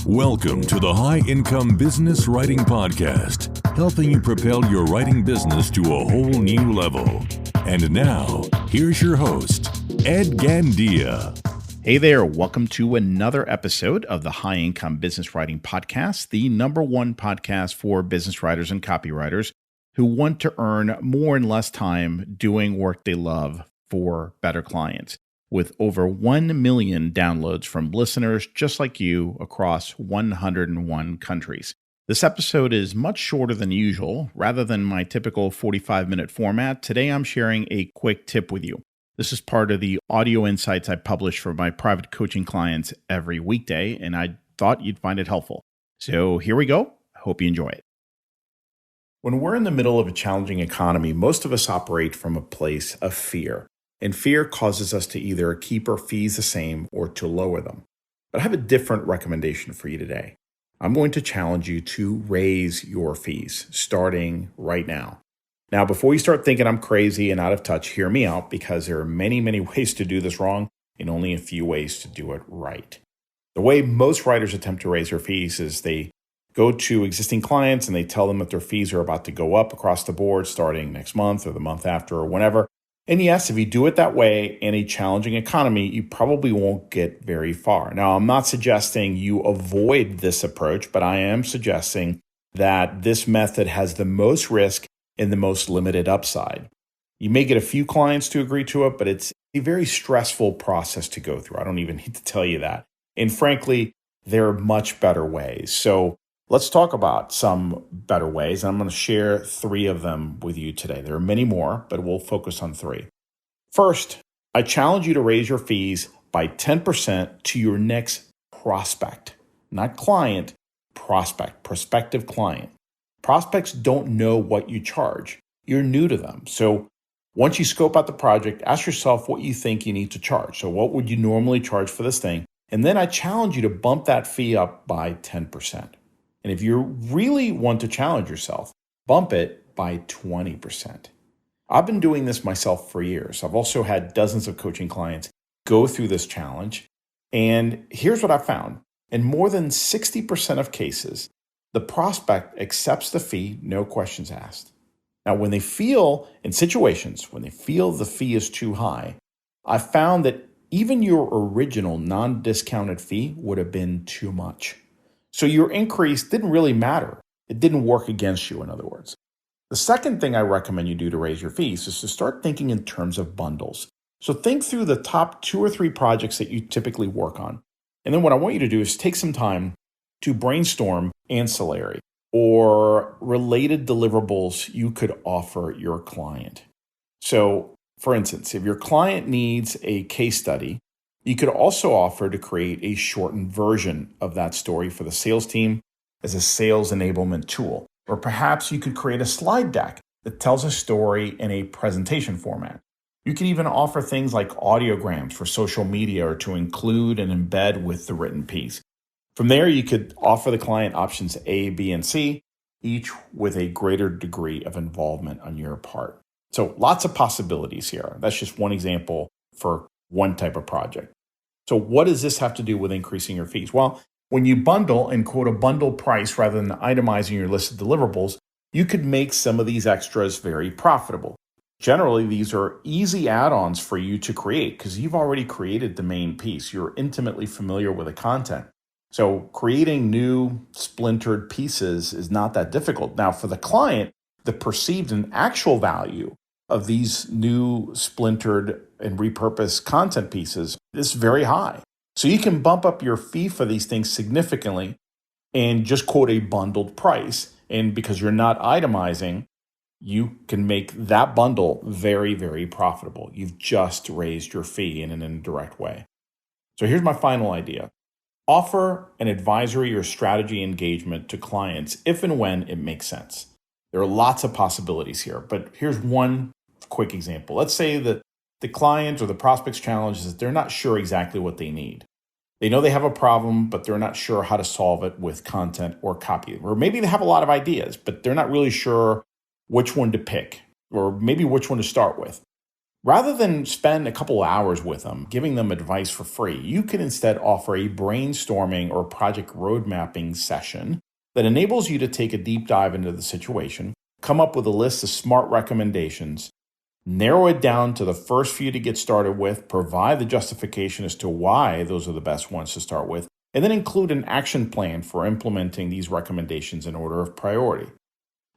Welcome to the High Income Business Writing Podcast, helping you propel your writing business to a whole new level. And now, here's your host, Ed Gandia. Hey there, welcome to another episode of the High Income Business Writing Podcast, the number one podcast for business writers and copywriters who want to earn more in less time doing work they love for better clients. With over 1 million downloads from listeners just like you across 101 countries. This episode is much shorter than usual. Rather than my typical 45-minute format, today I'm sharing a quick tip with you. This is part of the audio insights I publish for my private coaching clients every weekday, and I thought you'd find it helpful. So here we go. I hope you enjoy it. When we're in the middle of a challenging economy, most of us operate from a place of fear. And fear causes us to either keep our fees the same or to lower them. But I have a different recommendation for you today. I'm going to challenge you to raise your fees starting right now. Now, before you start thinking I'm crazy and out of touch, hear me out because there are many, many ways to do this wrong and only a few ways to do it right. The way most writers attempt to raise their fees is they go to existing clients and they tell them that their fees are about to go up across the board starting next month or the month after or whenever. And yes, if you do it that way in a challenging economy, you probably won't get very far. Now, I'm not suggesting you avoid this approach, but I am suggesting that this method has the most risk and the most limited upside. You may get a few clients to agree to it, but it's a very stressful process to go through. I don't even need to tell you that. And frankly, there are much better ways. So let's talk about some better ways. I'm going to share 3 of them with you today. There are many more, but we'll focus on 3. First, I challenge you to raise your fees by 10% to your next prospect, not client, prospective client. Prospects don't know what you charge. You're new to them. So once you scope out the project, ask yourself what you think you need to charge. So what would you normally charge for this thing? And then I challenge you to bump that fee up by 10%. And if you really want to challenge yourself, bump it by 20%. I've been doing this myself for years. I've also had dozens of coaching clients go through this challenge. And here's what I found. In more than 60% of cases, the prospect accepts the fee, no questions asked. Now, when they feel in situations, when they feel the fee is too high, I found that even your original non-discounted fee would have been too much. So your increase didn't really matter. It didn't work against you, in other words. The second thing I recommend you do to raise your fees is to start thinking in terms of bundles. So think through the top 2 or 3 projects that you typically work on. And then what I want you to do is take some time to brainstorm ancillary or related deliverables you could offer your client. So, for instance, if your client needs a case study, you could also offer to create a shortened version of that story for the sales team as a sales enablement tool. Or perhaps you could create a slide deck that tells a story in a presentation format. You could even offer things like audiograms for social media or to include and embed with the written piece. From there, you could offer the client options A, B, and C, each with a greater degree of involvement on your part. So lots of possibilities here. That's just one example for one type of project. So what does this have to do with increasing your fees? Well, when you bundle and quote a bundle price rather than itemizing your list of deliverables, you could make some of these extras very profitable. Generally, these are easy add-ons for you to create because you've already created the main piece. You're intimately familiar with the content. So creating new splintered pieces is not that difficult. Now, for the client, the perceived and actual value of these new splintered and repurposed content pieces is very high. So you can bump up your fee for these things significantly and just quote a bundled price. And because you're not itemizing, you can make that bundle very, very profitable. You've just raised your fee in an indirect way. So here's my final idea. Offer an advisory or strategy engagement to clients if and when it makes sense. There are lots of possibilities here, but here's one quick example. Let's say that the client or the prospect's challenge is that they're not sure exactly what they need. They know they have a problem, but they're not sure how to solve it with content or copy. Or maybe they have a lot of ideas, but they're not really sure which one to pick or maybe which one to start with. Rather than spend a couple hours with them, giving them advice for free, you can instead offer a brainstorming or project road mapping session that enables you to take a deep dive into the situation, come up with a list of smart recommendations, narrow it down to the first few to get started with, provide the justification as to why those are the best ones to start with, and then include an action plan for implementing these recommendations in order of priority.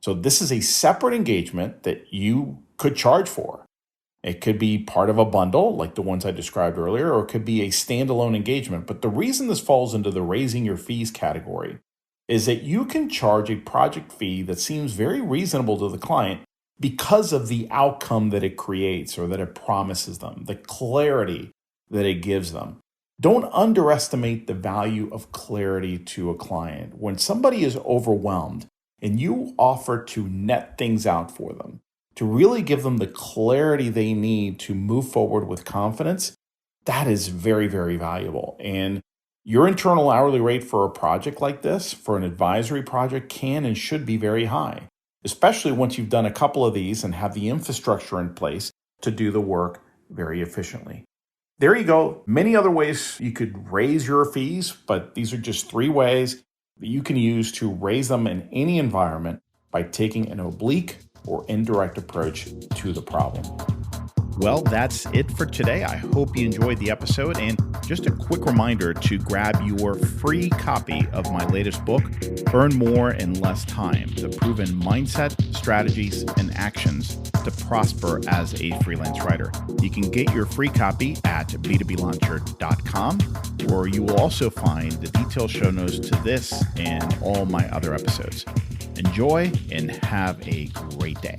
So this is a separate engagement that you could charge for. It could be part of a bundle like the ones I described earlier, or it could be a standalone engagement. But the reason this falls into the raising your fees category is that you can charge a project fee that seems very reasonable to the client because of the outcome that it creates or that it promises them, the clarity that it gives them. Don't underestimate the value of clarity to a client. When somebody is overwhelmed and you offer to net things out for them, to really give them the clarity they need to move forward with confidence, that is very, very valuable. And your internal hourly rate for a project like this, for an advisory project, can and should be very high, especially once you've done a couple of these and have the infrastructure in place to do the work very efficiently. There you go. Many other ways you could raise your fees, but these are just 3 ways that you can use to raise them in any environment by taking an oblique or indirect approach to the problem. Well, that's it for today. I hope you enjoyed the episode. And just a quick reminder to grab your free copy of my latest book, Earn More in Less Time: The Proven Mindset, Strategies, and Actions to Prosper as a Freelance Writer. You can get your free copy at b2blauncher.com, where you will also find the detailed show notes to this and all my other episodes. Enjoy and have a great day.